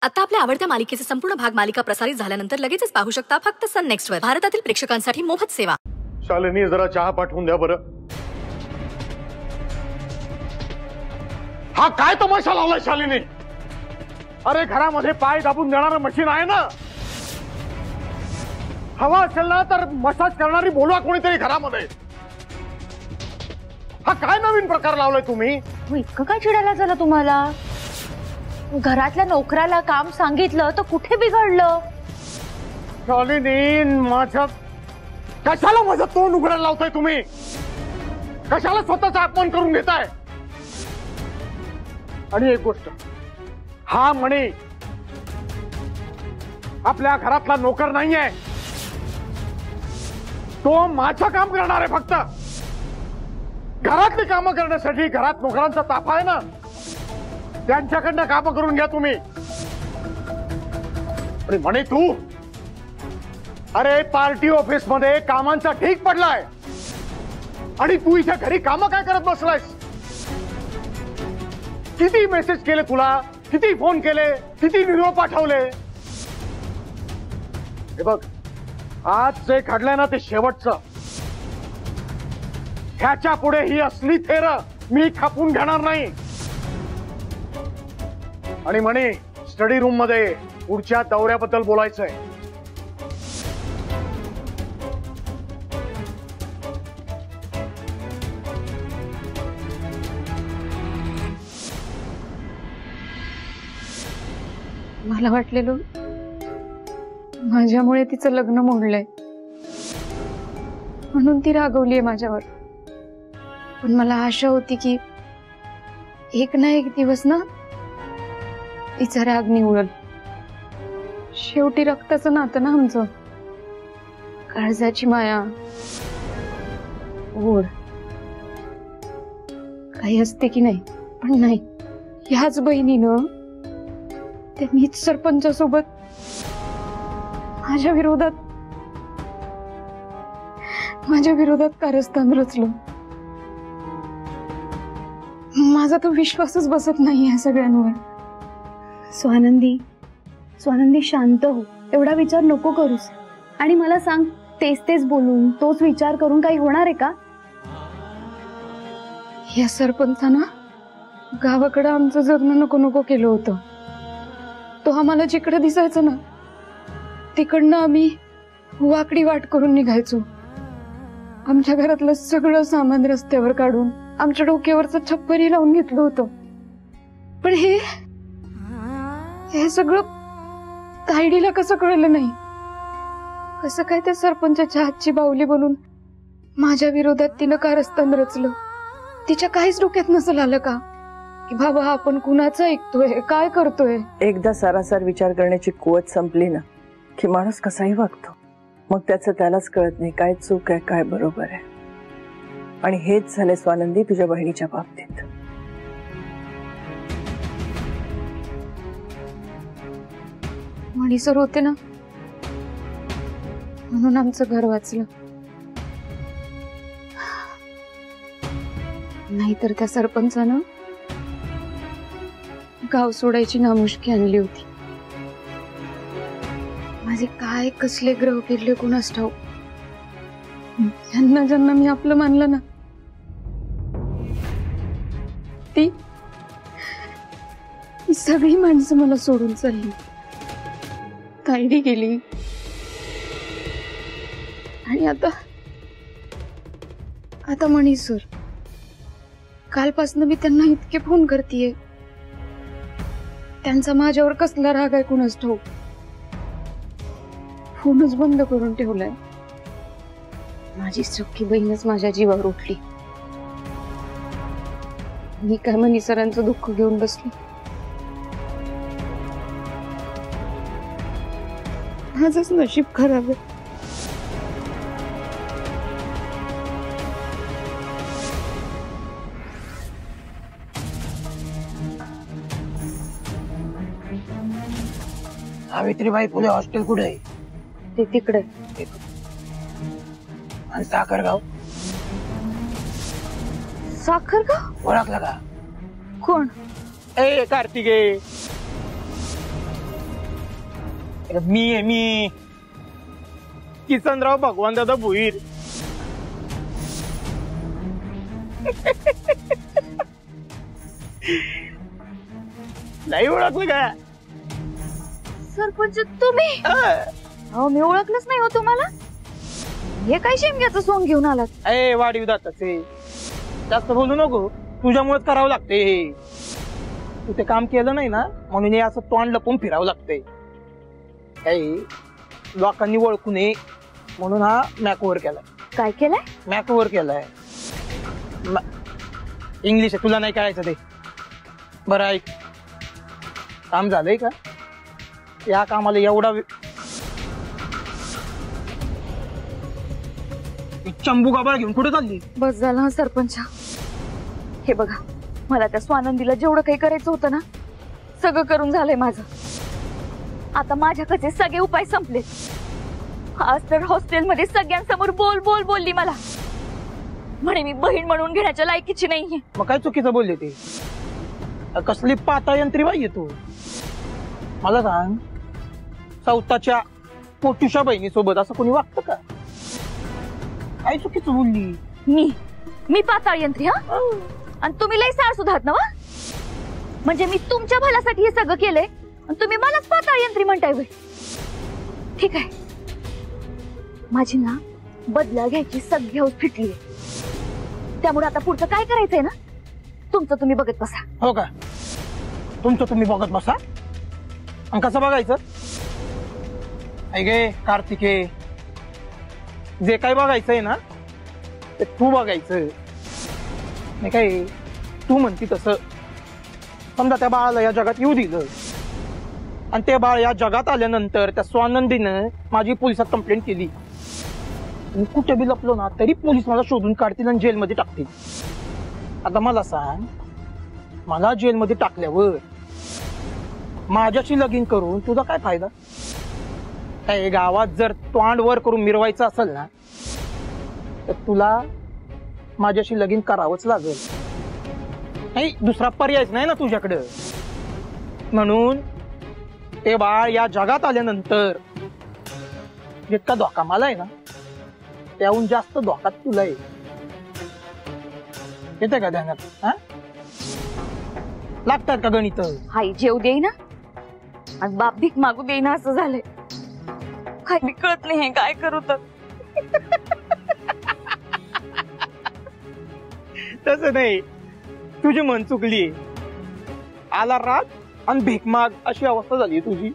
आता आपल्या आवडत्या मालिकेचे संपूर्ण भाग मालिका प्रसारित झाल्यानंतर लगेचच पाहू शकता फक्त सन नेक्स्ट वर। भारतातील प्रेक्षकांसाठी मोफत सेवा। शालिनी जरा चहा पाठवून द्या बरं। हा काय तमाशा लावलाय शालिनी? अरे घरामध्ये पाय दाबून देणारं मशीन आहे ना, हवा असेल ना तर मसाज करणारी बोलवा कोणीतरी घरामध्ये। हा काय नवीन प्रकार लावलाय तुम्ही? इतकं काय चिडायला झालं तुम्हाला? घरातल्या नोकराला काम सांगितलं तर कुठे बिघडलं? शालिनी माझ्या कशाला माझं तोंड उघडायला लावताय तुम्ही? कशाला स्वतःचा अपमान करून घेताय? आणि एक गोष्ट, हा मणी आपल्या घरातला नोकर नाहीये, तो माझं काम करणार आहे। फक्त घरातली कामं करण्यासाठी घरात नोकरांचा ताफा आहे ना, त्यांच्याकडनं कामं करून घ्या तुम्ही। अरे म्हणे तू, अरे पार्टी ऑफिस मध्ये कामांचा ढीग पडलाय आणि तू इथे घरी कामं काय करत बसलायस? किती मेसेज केले तुला, किती फोन केले, किती व्हिडिओ पाठवले? हे बघ, आज जे घडलंय ना ते शेवटचं। ह्याच्या पुढे ही असली थेर मी खपून घेणार नाही। आणि म्हणे स्टडी रूम मध्ये पुढच्या दौऱ्याबद्दल बोलायचंय। मला वाटलेलं माझ्यामुळे तिचं लग्न मोडलंय म्हणून ती रागवलीये माझ्यावर, पण मला आशा होती की एक ना एक दिवस ना तिचा राग निवळल। शेवटी रक्ताचं नातं ना आमचं, काळजाची माया, ओढ काही असते की नाही, पण नाही, ह्याच बहिणीनं त्या नीच सरपंचासोबत माझ्या विरोधात कारस्थान रचलं। माझा तो विश्वासच बसत नाही या सगळ्यांवर। स्वानंदी शांत हो, एवढा विचार नको करूस। आणि मला सांग, तेच बोलून तोच विचार करून काही होणार आहे का? या सरपंचानं गावाकडे आमचं जगणं नको नको केलं होतं। तो आम्हाला जिकडे दिसायचं ना तिकडनं आम्ही वाकडी वाट करून निघायचो। आमच्या घरातलं सगळं सामान रस्त्यावर काढून आमच्या डोक्यावरचं छप्परी लावून घेतलं होतं। पण हे सगळं तायडीला कसं कळलं नाही? कसं काय त्या सरपंचाच्या हातची बाहुली बनून माझ्या विरोधात तिनं कारस्थान रचलं? तिच्या काहीच डोक्यात नसेल आलं का की बाबा आपण कुणाचं ऐकतोय, काय करतोय? एकदा सारासार विचार करण्याची कुवत संपली ना की माणूस कसाही वागतो, मग त्याचं त्यालाच कळत नाही काय चूक आहे काय बरोबर आहे। आणि हेच झाले स्वानंदी तुझ्या बहिणीच्या बाबतीत। मणी सर होते ना म्हणून आमचं घर वाचलं, नाहीतर त्या सरपंचानं गाव सोडायची नामुष्की आणली होती। माझे काय कसले ग्रह फिरले कोणास ठाऊक। ज्यांना मी आपलं मानलं ना ती सगळी माणसं मला सोडून चालली, तायडी गेली। आणि आता मणी सर, कालपासून मी त्यांना इतके फोन करतेय, त्यांचा माझ्यावर कसला राग आहे कुणास ठाऊक। फोनच बंद करून ठेवलाय। माझी सख्खी बहीणच माझ्या जीवावर उठली। मी काय मनी सरांचं दुःख घेऊन बसली? माझंच नशीब खराब आहे। सावित्रीबाई फुले हॉस्टेल कुठे आहे? ते तिकडे। आणि साखरगाव? साखरगाव ओळखला का? कोण? ए कार्तिके, मी किसनराव भगवान दादा भुईर. नाही ओळखलं का? सरपंच तुम्ही? अहो मी ओळखलंच नाही हो तुम्हाला. हे काय शेमग्याचं सोंग घेऊन आलात? ए वाढीव दाताचे जास्त बोलू नको. तुझ्यामुळेच करावं लागते. तू ते काम केलं नाही ना म्हणून हे असं तोंड लपून फिरावं लागतंय. काही लोकांनी ओळखू नये म्हणून हा मॅकओव्हर केलाय. काय केलंय? मॅकओव्हर केलाय. इंग्लिश आहे तुला नाही कळायचं ते. बरं ऐक, काम झालंय का? या कामाला एवढा चंबू गाबाळ घेऊन कुठे चालली? बस झालं हा सरपंच. हे बघा, मला त्या स्वानंदीला जेवढं काही करायचं होतं ना सगळं करून झालंय माझं. आता माझ्याकडचे सगळे उपाय संपले. आज तर हॉस्टेलमध्ये सगळ्यांसमोर बोल बोल बोलली मला. म्हणे मी बहीण म्हणून घेण्याच्या लायकीची नाहीये. मग काय चुकीचं बोलले ते? कसली पाता यंत्री बाई तू. मला सांग, स्वतःच्या पोटूच्या बहिणीसोबत असं कोणी वागतं का? काय चुकीचं बोलली? मी पाताळ यंत्री? हा, आणि तुम्ही लय सार सुधारत ना? म्हणजे मी तुमच्या भल्यासाठी हे सगळं केलंय आणि तुम्ही मलाच पाताळ यंत्री म्हणताय व्हय? ठीक आहे, माझी ना बदला घ्यायची सगळी हौस फिटली. त्यामुळे आता पुढचं काय करायचंय ना तुमचं तुम्ही बघत बसा. हो का? तुमचं तुम्ही बघत बसा? आणि कसं बघायचं? ऐके कार्तिके, जे काय बघायचंय ना ते तू बघायचं नाही. काय तू म्हणती तसं. समजा त्या बाळाला या जगात येऊ दिलं आणि ते बाळ या जगात आल्यानंतर त्या स्वानंदीनं माझी पोलिसात कंप्लेंट केली. मी कुठे बी लपलो ना तरी पोलीस मला शोधून काढतील आणि जेलमध्ये टाकतील. आता मला सांग, मला जेलमध्ये टाकल्यावर माझ्याशी लगीन करून तुझा काय फायदा? काय गावात जर तोंड वर करून मिरवायचं असेल ना तर तुला माझ्याशी लगीन करावंच लागेल. नाही, दुसरा पर्यायच नाही ना तुझ्याकडं. म्हणून ते बाळ या जगात आल्यानंतर जितका धोका मला आहे ना त्याहून जास्त धोका तुला आहे. येते का ध्यानात? हा, लागतात का गणित? आई जेव देई ना आणि बाप भीक मागू देई ना असं झालंय. काय बी कळत नाही हे काय करू तर. तसं नाही, तुझी मन चुकली. आला राग आणि भीक माग अशी अवस्था झाली तुझी.